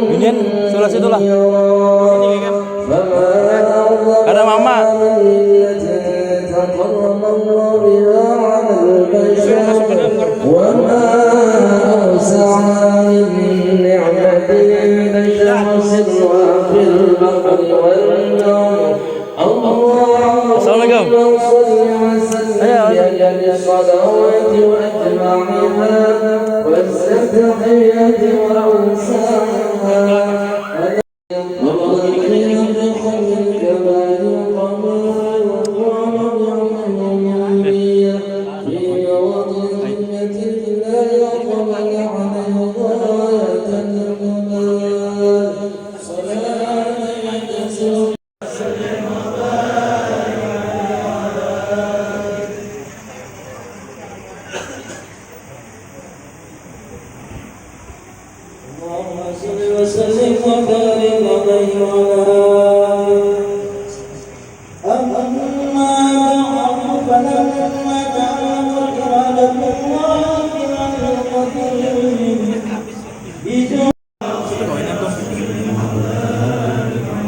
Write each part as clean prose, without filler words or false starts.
Binian, sebelah situ lah. Ada mama.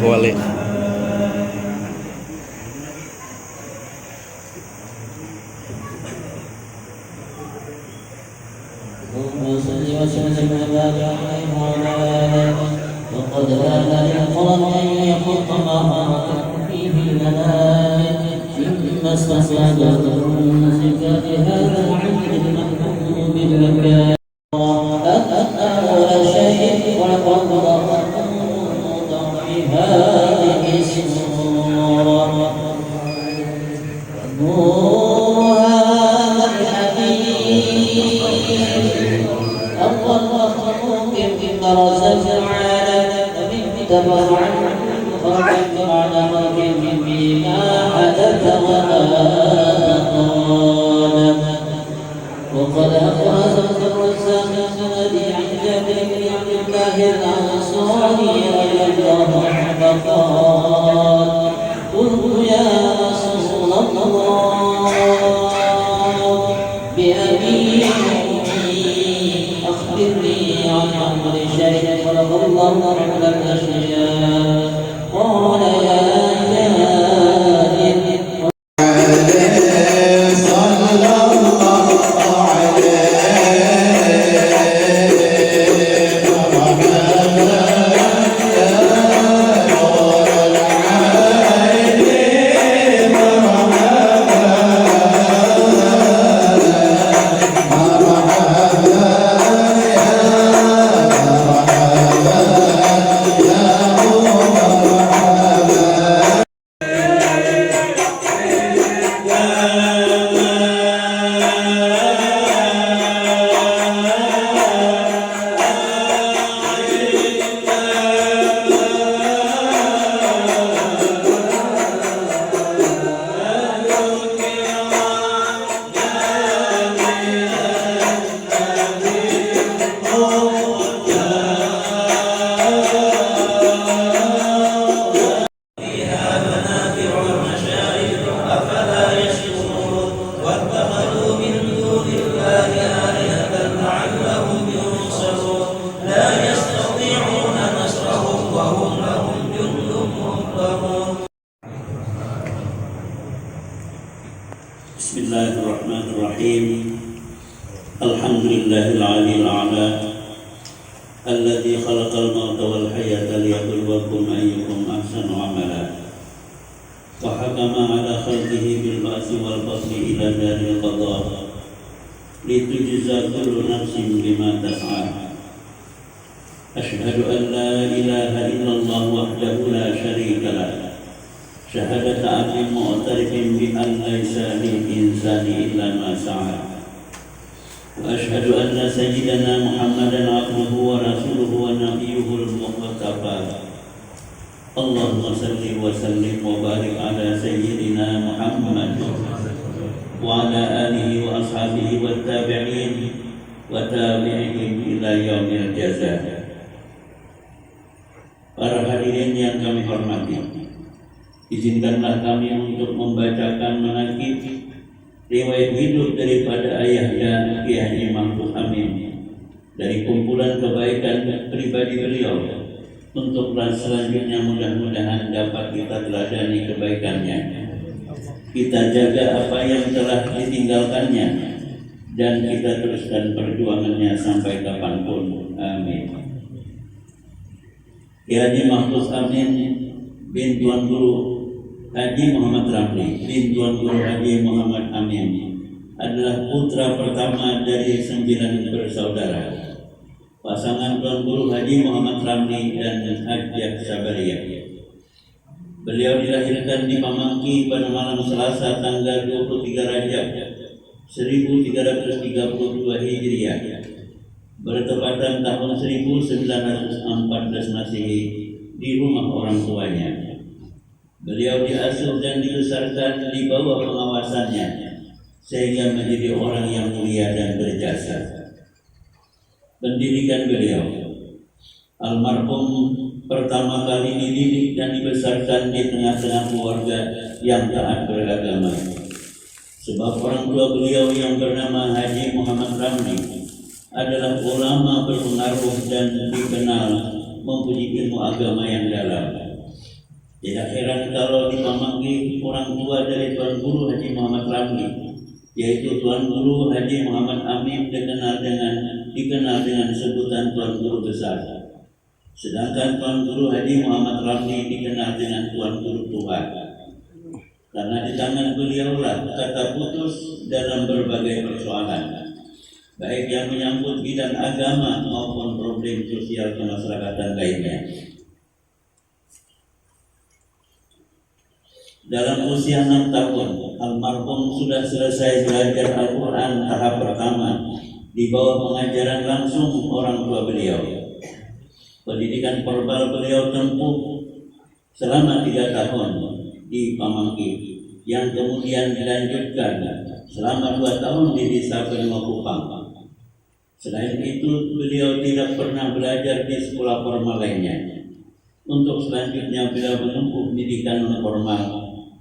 Boleh. وقد هذا للقلم أن يخط ما حركت فيه الملائكة ثم استفاد من صفات هذا العبد المحكوم بالمكان أول شيء ولقد ضربت في هذه السورة نور هذا الحديث أول مخلوق برز العالم اتبع عنه خلق على خلق فيما حدث وما قال وقد أخرج الرزاق السند عن جابر بن عبد الله الأنصاري رضي الله عنه قال قلت يا رسول الله بأبي أخبرني عن أمر شيء خلق الله من الأشياء قال يا Bismillahirrahmanirrahim. Alhamdulillahil a'la alladzi khalaqal mauta wal hayata liyabluwakum ayyukum ahsanu amala wa hakama ala khalqihi bil ba'si wal fasli ila daril qada litujza kullu nafsin bima tas'a. Asyhadu an la ilaha illallah wahdahu la syarika lah شهادة عبد معترف بأن ليس للإنسان إلا ما سعى وأشهد أن سيدنا محمدا عبده ورسوله ونبيه المصطفى اللهم صل وسلم وبارك على سيدنا محمد وعلى آله وأصحابه ashabihi wa tabi'in wa tabi'ihim ila yaumil jazaa. Para hadirin yang kami hormati, izinkanlah kami untuk membacakan manaqib riwayat hidup daripada ayahnya Kiai Haji Mahfuz Amin dari kumpulan kebaikan pribadi beliau. Untuk selanjutnya mudah-mudahan dapat kita teladani kebaikannya, kita jaga apa yang telah ditinggalkannya, dan kita teruskan perjuangannya sampai kapanpun. Amin. Kiai Haji Mahfuz Amin bin Tuan Guru Haji Muhammad Ramli bin Tuan Guru Haji Muhammad Amin adalah putra pertama dari 9 bersaudara, pasangan Tuan Guru Haji Muhammad Ramli dan Hajjah Sabariyah. Beliau dilahirkan di Pamangki pada malam Selasa tanggal 23 Rajab 1332 Hijriah, bertepatan tahun 1914 Masehi di rumah orang tuanya. Beliau diasuh dan dibesarkan di bawah pengawasannya sehingga menjadi orang yang mulia dan berjasa. Pendidikan beliau, almarhum pertama kali dididik dan dibesarkan di tengah-tengah keluarga yang taat beragama. Sebab orang tua beliau yang bernama Haji Muhammad Ramli adalah ulama berpengaruh dan dikenal mempunyai ilmu agama yang dalam. Tidak heran kalau di Pamangki orang tua dari Tuan Guru Haji Muhammad Ramli, yaitu Tuan Guru Haji Muhammad Amin dikenal dengan sebutan Tuan Guru Besar. Sedangkan Tuan Guru Haji Muhammad Ramli dikenal dengan Tuan Guru Tua. Karena di tangan beliaulah kata putus dalam berbagai persoalan, baik yang menyangkut bidang agama maupun problem sosial kemasyarakatan lainnya. Dalam usia 6 tahun, almarhum sudah selesai belajar Al-Quran tahap pertama di bawah pengajaran langsung orang tua beliau. Pendidikan verbal beliau tempuh selama 3 tahun di Pamangki, yang kemudian dilanjutkan selama 2 tahun di Desa Penimokupang. Selain itu, beliau tidak pernah belajar di sekolah formal lainnya. Untuk selanjutnya beliau menempuh pendidikan non formal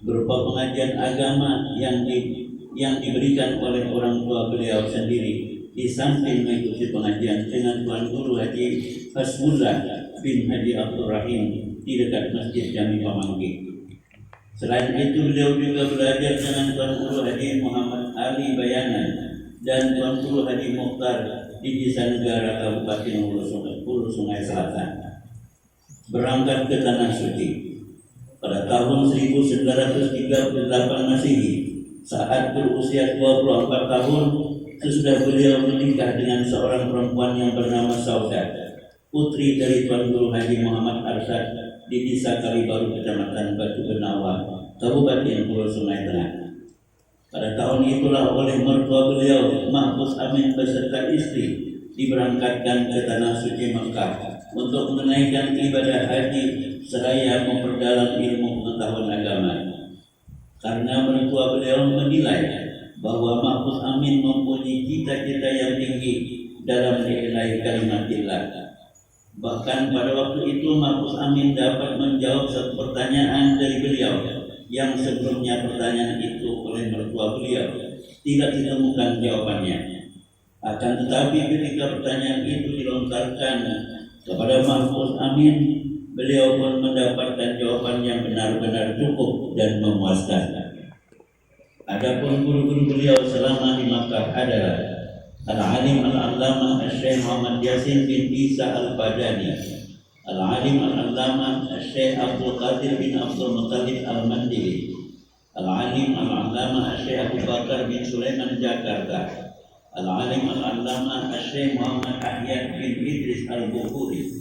berupa pengajian agama yang diberikan oleh orang tua beliau sendiri, di samping mengikuti pengajian dengan Tuan Guru Haji Hasbullah bin Haji Abdul Rahim di dekat Masjid Jami Pamangki. Selain itu, beliau juga belajar dengan Tuan Guru Haji Muhammad Ali Bayanan dan Tuan Guru Haji Mukhtar di Desa Negara Kabupaten Hulu Sungai Selatan. Berangkat ke Tanah Suci pada tahun 1938 Masehi, saat berusia 24 tahun, sesudah beliau menikah dengan seorang perempuan yang bernama Saudah, putri dari Tuan Guru Haji Muhammad Arsyad di Desa Kalibaru, Kecamatan Batu Benawa, Kabupaten Hulu Sungai Tengah. Pada tahun itulah oleh mertua beliau, Mahfuz Amin beserta istri, diberangkatkan ke Tanah Suci Mekah untuk menunaikan ibadah haji seraya memperdalam ilmu pengetahuan agama. Karena mertua beliau menilai bahwa Mahfuz Amin mempunyai cita-cita yang tinggi dalam menilai kalimatillah. Bahkan pada waktu itu Mahfuz Amin dapat menjawab satu pertanyaan dari beliau yang sebelumnya pertanyaan itu oleh mertua beliau tidak ditemukan jawabannya. Akan tetapi ketika pertanyaan itu dilontarkan kepada Mahfuz Amin, beliau pun mendapatkan jawaban yang benar-benar cukup dan memuaskan. Adapun guru-guru beliau selama di Makkah adalah Al-Alim Al-Allamah Syekh Muhammad Yasin bin Isa Al-Badani, Al-Alim Al-Allamah Syekh Abdul Qadir bin Abdul Muttalib Al-Mandili, Al-Alim Al-Allamah Syekh Abu Bakar bin Sulaiman Jakarta, Al-Alim Al-Allamah Syekh Muhammad Ahyad bin Idris Al-Bukhari,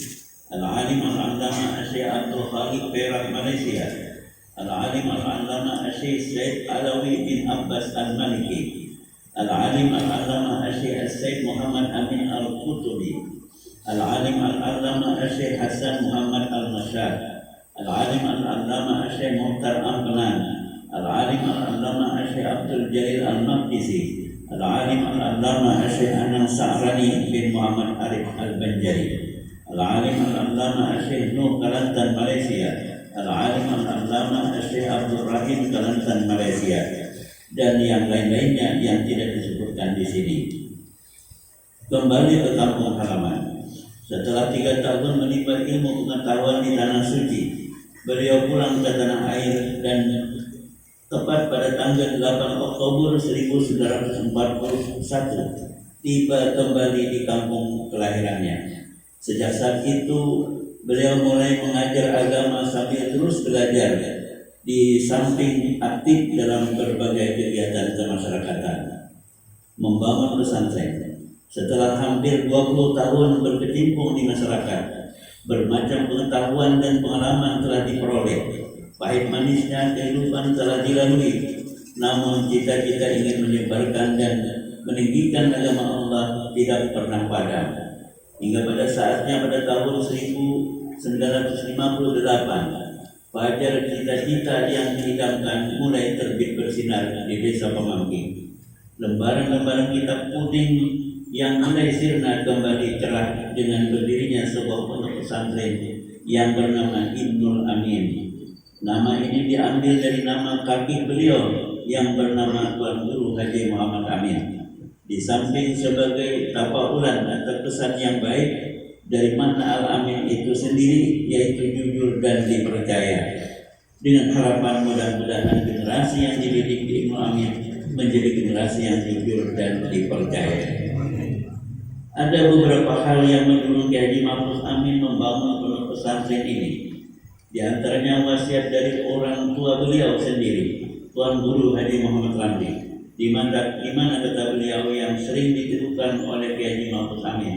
Al-Alim Al-Allamah Syekh Abdul Khalid Perak Malaysia, Al-Alim Al-Allamah Syekh Said Alawi bin Abbas Al-Maliki, Al-Alim Al-Allamah Syekh Said Muhammad Amin Al-Qutubi, Al-Alim Al-Allamah Syekh Hasan Muhammad Al-Mashar, Al-Alim Al-Allamah Syekh Muhtar Ampenan, Al-Alim Al-Allamah Syekh Abdul Jalil Al-Maqdisi, Al-Alim Al-Allama Syekh Anang Sa'rani bin Muhammad Arif Al-Banjari, Al-Alim Al-Allama Syekh Nuh Kelantan Malaysia, Al-Alim Al-Allama Syekh Abdul Rahim Kelantan Malaysia, dan yang lain-lainnya yang tidak disebutkan di sini. Kembali ke kampung halaman. Setelah 3 tahun menimba ilmu pengetahuan di tanah suci, beliau pulang ke tanah air dan tepat pada tanggal 8 Oktober 1941 tiba kembali di kampung kelahirannya. Sejak saat itu beliau mulai mengajar agama sambil terus belajar di samping aktif dalam berbagai kegiatan kemasyarakatan. Membangun pesantren. Setelah hampir 20 tahun berkecimpung di masyarakat, bermacam pengetahuan dan pengalaman telah diperoleh. Pahit manisnya kehidupan telah dilalui, namun cita-cita ingin menyebarkan dan meninggikan agama Allah tidak pernah padam. Hingga pada saatnya pada tahun 1958, fajar cita-cita yang diidamkan mulai terbit bersinar di desa Pemangking. Lembaran-lembaran kitab putih yang mulai sirna kembali cerah dengan berdirinya sebuah pondok pesantren yang bernama Ibnul Amin. Nama ini diambil dari nama kaki beliau yang bernama Tuan Guru Haji Muhammad Amin. Di samping sebagai tapaulan atau pesan yang baik dari makna Al-Amin itu sendiri, yaitu jujur dan dipercaya. Dengan harapan mudah-mudahan generasi yang dididik di Ibnu Amin menjadi generasi yang jujur dan dipercaya. Ada beberapa hal yang mendorong Haji Mahfuz Amin membangun pondok pesantren ini. Di antaranya wasiat dari orang tua beliau sendiri, Tuan Guru Haji Muhammad Ramli, di mana kata beliau yang sering ditirukan oleh Haji Mahfuz Amin,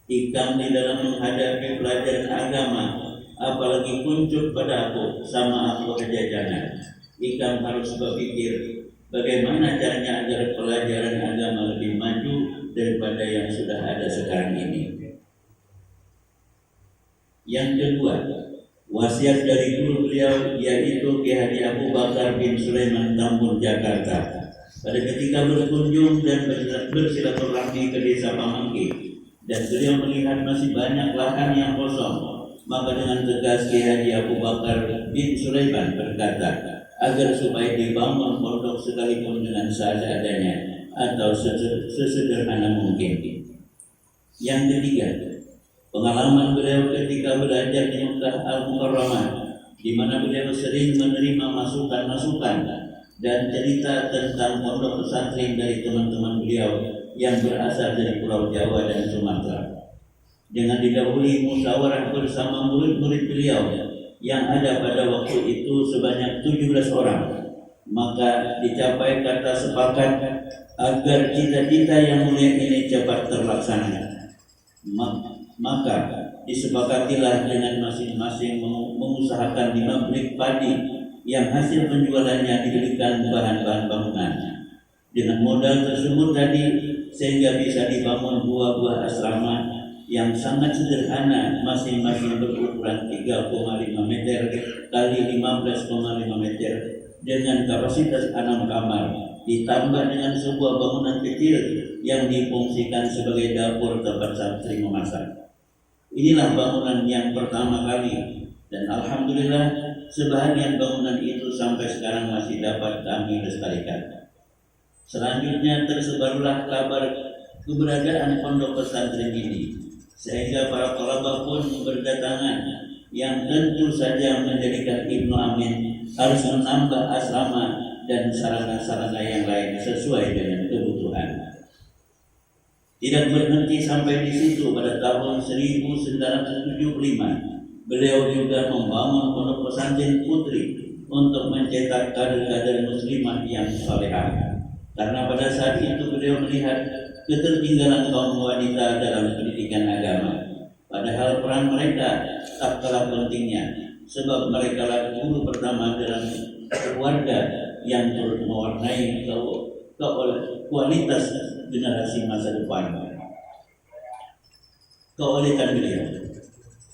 ikam di dalam menghadapi pelajaran agama, apalagi kuncut pada aku sama aku saja jangan. Ikam harus berpikir bagaimana caranya agar pelajaran agama lebih maju daripada yang sudah ada sekarang ini. Yang kedua, wasiat dari guru beliau yaitu Ki Haji Abu Bakar bin Sulaiman Tambun Jakarta. Pada ketika berkunjung dan bersilaturahmi ke desa Pamangki dan beliau melihat masih banyak lahan yang kosong, maka dengan tegas Ki Haji Abu Bakar bin Sulaiman berkata agar supaya dibangun pondok sekalipun dengan seadanya atau sesederhana mungkin. Yang ketiga, pengalaman beliau ketika belajar di Mekah Al-Mukarramah, di mana beliau sering menerima masukan-masukan dan cerita tentang pondok pesantren dari teman-teman beliau yang berasal dari Pulau Jawa dan Sumatera. Dengan didahului musyawarah bersama murid-murid beliau yang ada pada waktu itu sebanyak 17 orang, maka dicapai kata sepakat agar cita-cita yang mulia ini cepat terlaksana. Maka disepakatilah dengan masing-masing mengusahakan 5 bilik padi yang hasil penjualannya diberikan bahan-bahan bangunan. Dengan modal tersebut tadi sehingga bisa dibangun buah-buah asrama yang sangat sederhana, masing-masing berukuran 3,5 meter kali 15,5 meter dengan kapasitas 6 kamar, ditambah dengan sebuah bangunan kecil yang difungsikan sebagai dapur tempat santri memasak. Inilah bangunan yang pertama kali, dan alhamdulillah sebahagian bangunan itu sampai sekarang masih dapat kami lestarikan. Selanjutnya tersebarlah kabar keberadaan pondok pesantren ini, sehingga para thalabah pun berdatangan, yang tentu saja menjadikan Ibnu Amin harus menambah asrama dan sarana-sarana yang lain sesuai dengan kebutuhan. Tidak berhenti sampai di situ, pada tahun 1975 beliau juga membangun pondok pesantren putri untuk mencetak kader-kader muslimah yang salehah. Karena pada saat itu beliau melihat ketertinggalan kaum wanita dalam pendidikan agama. Padahal peran mereka tak kalah pentingnya, sebab mereka lah guru pertama dalam keluarga yang turut mewarnai kualitas generasi masa depan. Keolehan beliau,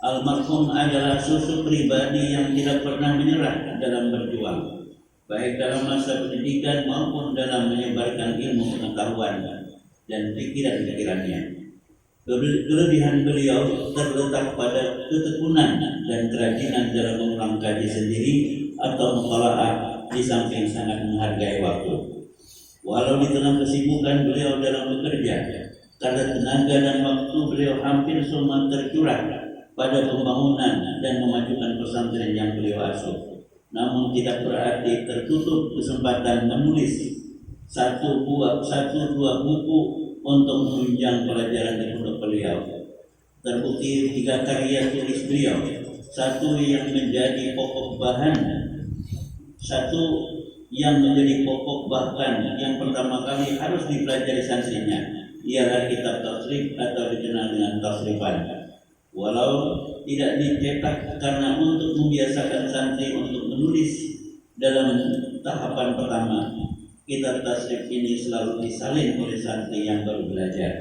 almarhum adalah sosok pribadi yang tidak pernah menyerah dalam berjuang. baik dalam masa pendidikan maupun dalam menyebarkan ilmu pengetahuan dan pikiran-pikirannya. Kelebihan beliau terletak pada ketekunan dan kerajinan dalam mengulang kaji sendiri atau mutalaah, di samping sangat menghargai waktu. Walau di tengah kesibukan beliau dalam bekerja, karena tenaga dan waktu beliau hampir semua tercurah pada pembangunan dan memajukan pesantren yang beliau asuh. Namun tidak berarti tertutup kesempatan menulis satu dua buku untuk menunjang pelajaran di pondok beliau. Terbukti 3 karya tulis beliau, satu yang menjadi pokok bahkan yang pertama kali harus dipelajari santrinya ialah kitab tasrif atau dikenal dengan tasrifan. Walau tidak dicetak karena untuk membiasakan santri untuk menulis dalam tahapan pertama, kitab tasrif ini selalu disalin oleh santri yang baru belajar.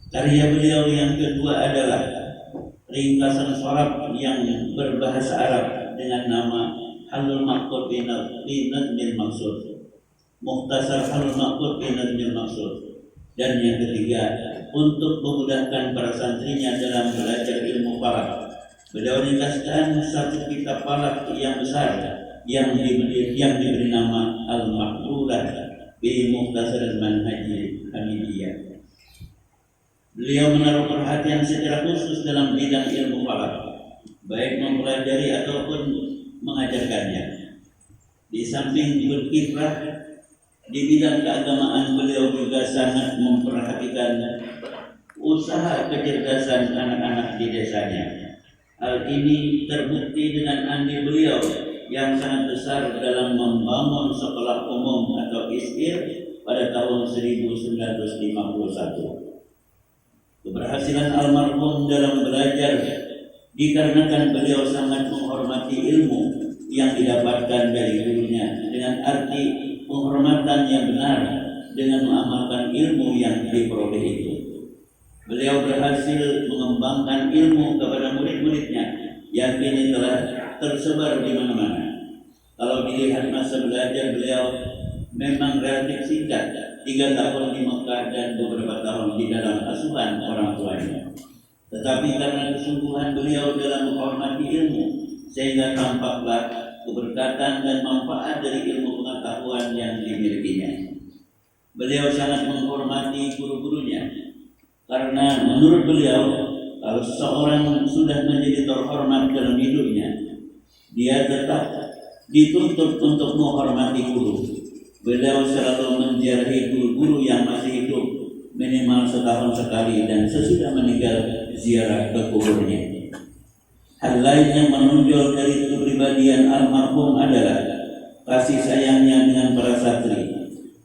Karya beliau yang kedua adalah ringkasan sharaf yang berbahasa Arab dengan nama Halul Maqbul fi Nadmil Maqsud, Mukhtasar Halul Maqbul fi Nadmil Maqsud. Dan yang ketiga, untuk memudahkan para santrinya dalam belajar ilmu falak, beliau ringkaskan satu kitab falak yang besar yang diberi nama Al-Maqbulah bi Mukhtasar Al-Manhaj Hamidiyah. Beliau menaruh perhatian secara khusus dalam bidang ilmu falak, baik mempelajari ataupun mengajarkannya. Di samping berkiprah di bidang keagamaan, beliau juga sangat memperhatikan usaha kecerdasan anak-anak di desanya. Hal ini terbukti dengan andil beliau yang sangat besar dalam membangun sekolah umum atau ISIR pada tahun 1951. Keberhasilan almarhum dalam belajar dikarenakan beliau sangat menghormati ilmu yang didapatkan dari gurunya, dengan arti penghormatan yang benar dengan mengamalkan ilmu yang diperoleh itu. Beliau berhasil mengembangkan ilmu kepada murid-muridnya yang kini telah tersebar di mana-mana. Kalau dilihat masa belajar beliau memang relatif singkat, 3 tahun di Mekah dan beberapa tahun di dalam asuhan orang tuanya. Tetapi karena kesungguhan beliau dalam menghormati ilmu, sehingga tampaklah keberkatan dan manfaat dari ilmu pengetahuan yang dimilikinya. Beliau sangat menghormati guru-gurunya, karena menurut beliau, kalau seseorang sudah menjadi terhormat dalam hidupnya, dia tetap dituntut untuk menghormati guru. Beliau selalu menziarahi guru-guru yang masih hidup minimal setahun sekali, dan sesudah meninggal ziarah ke kuburnya. Hal lain yang menonjol dari kepribadian almarhum adalah kasih sayangnya dengan para santri.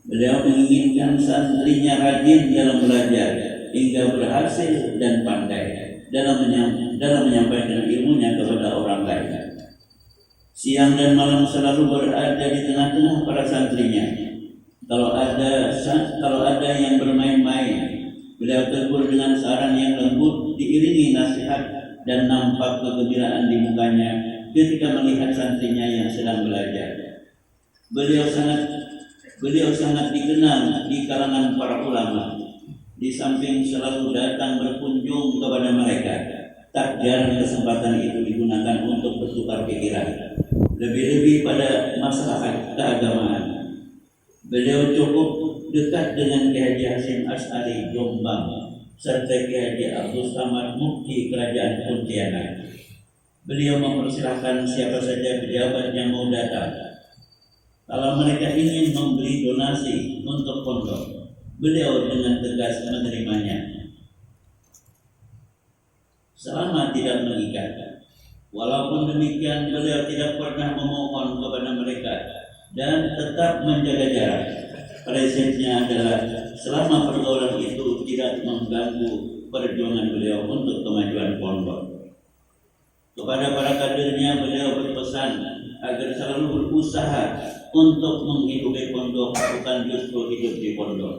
Beliau menginginkan santrinya rajin dalam belajar hingga berhasil dan pandai dalam menyampaikan ilmunya kepada orang lain. Siang dan malam selalu berada di tengah-tengah para santrinya. Kalau ada yang bermain-main, beliau tegur dengan saran yang lembut diiringi nasihat, dan nampak kegembiraan di mukanya ketika melihat santrinya yang sedang belajar. Beliau sangat dikenal di kalangan para ulama. Di samping selalu datang berkunjung kepada mereka, tak jarang kesempatan itu digunakan untuk bertukar pikiran, lebih-lebih pada masalah keagamaan. Beliau cukup dekat dengan Kiai Haji Hasyim Asy'ari Jombang serta Kiai Haji Abdul Samad Mufti Kerajaan Pontianak. Beliau mempersilahkan siapa saja pejabat yang mau datang. Kalau mereka ingin memberi donasi untuk pondok, beliau dengan tegas menerimanya, selama tidak mengikat. Walaupun demikian, beliau tidak pernah memohon kepada mereka dan tetap menjaga jarak. Prinsipnya adalah selama pergaulan itu tidak mengganggu perjuangan beliau untuk kemajuan pondok. Kepada para kadernya beliau berpesan agar selalu berusaha untuk menghidupi pondok, bukan justru hidup di pondok.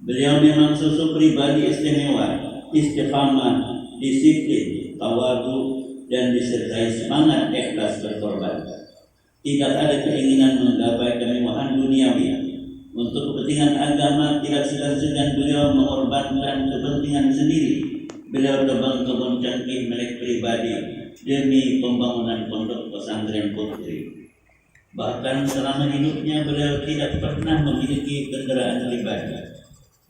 Beliau memang sosok pribadi istimewa, istiqamah, disiplin, tawadu, dan disertai semangat ikhlas berkorban. Tidak ada keinginan menggapai kemewahan duniawi. Untuk kepentingan agama tidak segan-segan beliau mengorbankan kepentingan sendiri. Beliau tebang kebun cangkih milik pribadi demi pembangunan pondok pesantren putri. Bahkan selama hidupnya beliau tidak pernah memiliki kendaraan pribadi.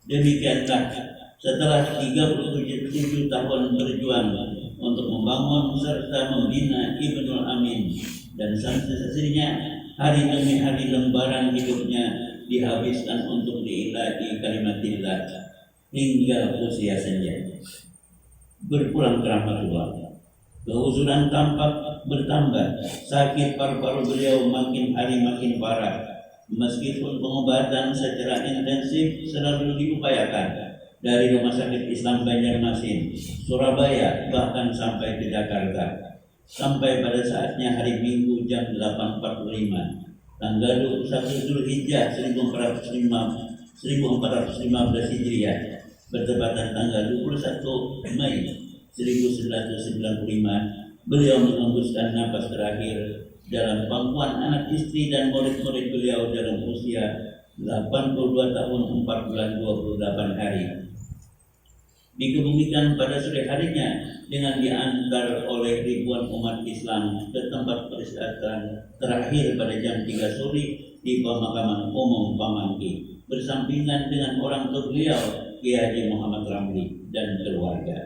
Demikianlah setelah 37 tahun berjuang untuk membangun serta membina Ibnul Amin dan santri-santrinya, hari demi hari lembaran hidupnya dihabiskan untuk diilahi kalimatillah hingga usia senja. Berpulang ke rahmatullah, kehuzuran tampak bertambah, sakit paru-paru beliau makin hari makin parah. Meskipun pengobatan secara intensif selalu diupayakan dari Rumah Sakit Islam Banjarmasin, Surabaya, bahkan sampai ke Jakarta. Sampai pada saatnya hari Minggu jam 8.45, tanggal 21 Zulhijjah 1415 Hijriah, bertepatan tanggal 21 Mei 1995, beliau mengembuskan nafas terakhir dalam pangkuan anak istri dan murid-murid beliau dalam usia 82 tahun 4 bulan 28 hari. Dikebumikan pada sore harinya dengan diantar oleh ribuan umat Islam ke tempat peristirahatan terakhir pada jam 3 sore di pemakaman umum Pamangki, bersampingan dengan orang tua beliau, Kiai Haji Muhammad Ramli dan keluarga.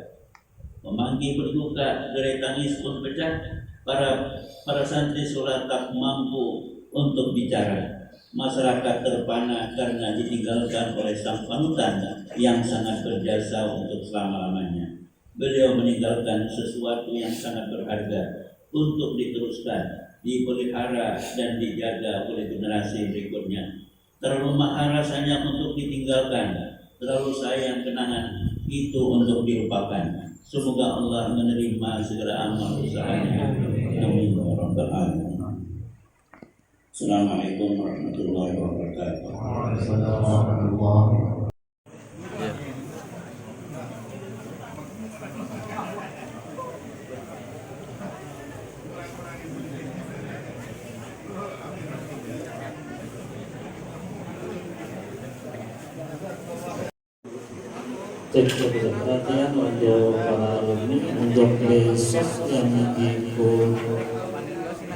Pemangki berduka, gerai tangis pun pecah. Para santri sholat tak mampu untuk bicara. Masyarakat terpana karena ditinggalkan oleh sang panutan yang sangat berjasa untuk selama-lamanya. Beliau meninggalkan sesuatu yang sangat berharga untuk diteruskan, dipelihara dan dijaga oleh generasi berikutnya. Terlalu mahal rasanya untuk ditinggalkan, terlalu sayang kenangan itu untuk dilupakan. Semoga Allah menerima segala amal usahanya. Amin ya rabbal alamin. Assalamualaikum warahmatullahi wabarakatuh. Perhatian untuk para alumni untuk besok yang mengikuti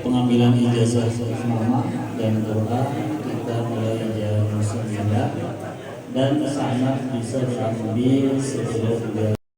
pengambilan ijazah nama dan doa kita mulai jam 9 dan sangat bisa diambil sesudah